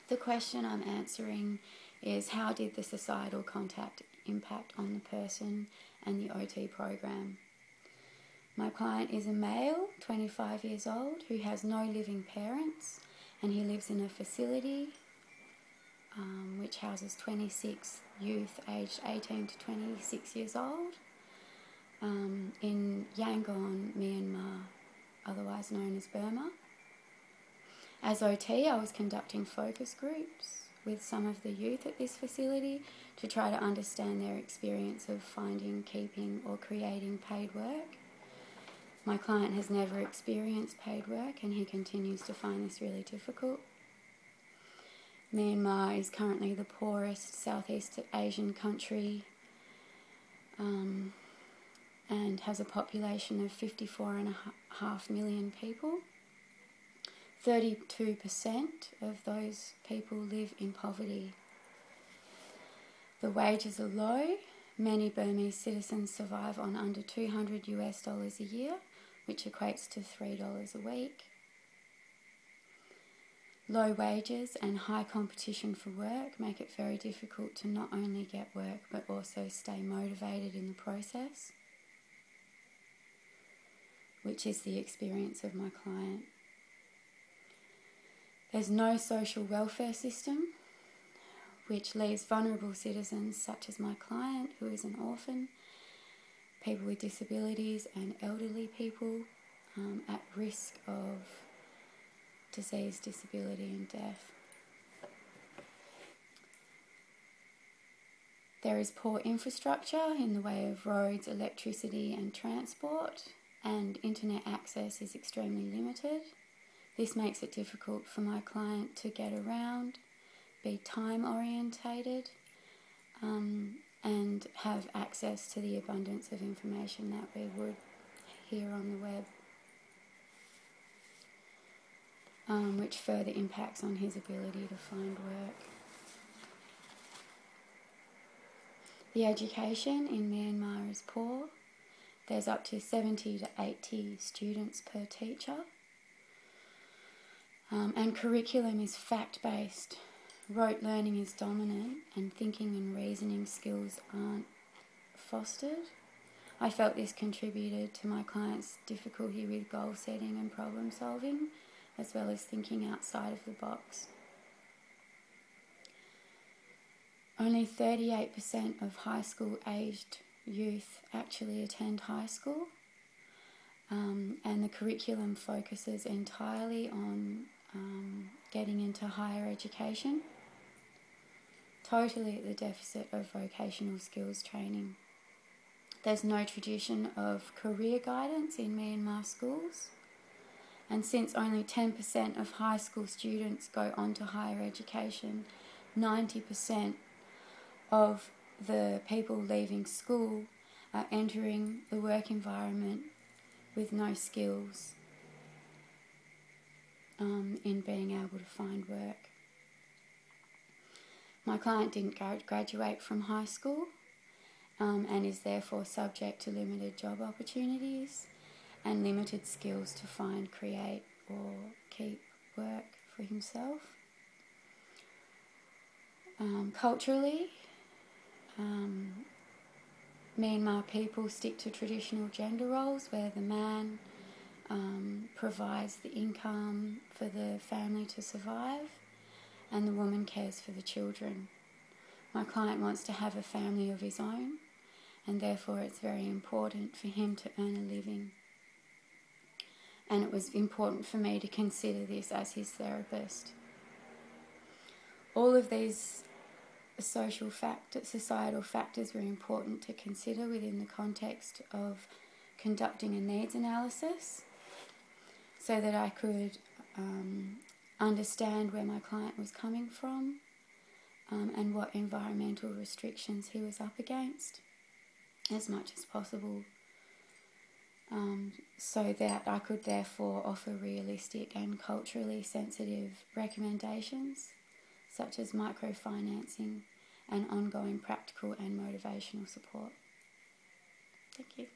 The question I'm answering is, how did the societal contact impact on the person and the OT program? My client is a male, 25 years old, who has no living parents, and he lives in a facility which houses 26 youth aged 18 to 26 years old in Yangon, Myanmar, otherwise known as Burma. As OT, I was conducting focus groups with some of the youth at this facility to try to understand their experience of finding, keeping or creating paid work. My client has never experienced paid work and he continues to find this really difficult. Myanmar is currently the poorest Southeast Asian country and has a population of 54.5 million people. 32% of those people live in poverty. The wages are low. Many Burmese citizens survive on under $200 a year, which equates to $3 a week. Low wages and high competition for work make it very difficult to not only get work but also stay motivated in the process, which is the experience of my client. There's no social welfare system, which leaves vulnerable citizens such as my client, who is an orphan, people with disabilities and elderly people at risk of disease, disability and death. There is poor infrastructure in the way of roads, electricity and transport, and internet access is extremely limited. This makes it difficult for my client to get around, be time orientated, and have access to the abundance of information that we would here on the web, which further impacts on his ability to find work. The education in Myanmar is poor. There's up to 70 to 80 students per teacher. And curriculum is fact-based. Rote learning is dominant and thinking and reasoning skills aren't fostered. I felt this contributed to my client's difficulty with goal setting and problem solving, as well as thinking outside of the box. Only 38% of high school aged youth actually attend high school, and the curriculum focuses entirely on getting into higher education, totally at the deficit of vocational skills training. There's no tradition of career guidance in Myanmar schools, and since only 10% of high school students go on to higher education, 90% of the people leaving school are entering the work environment with no skills in being able to find work. My client didn't graduate from high school and is therefore subject to limited job opportunities and limited skills to find, create or keep work for himself. Culturally, Myanmar people stick to traditional gender roles where the man provides the income for the family to survive and the woman cares for the children. My client wants to have a family of his own, and therefore it's very important for him to earn a living. And it was important for me to consider this as his therapist. All of these societal factors were important to consider within the context of conducting a needs analysis so that I could understand where my client was coming from and what environmental restrictions he was up against as much as possible, so that I could therefore offer realistic and culturally sensitive recommendations such as microfinancing and ongoing practical and motivational support. Thank you.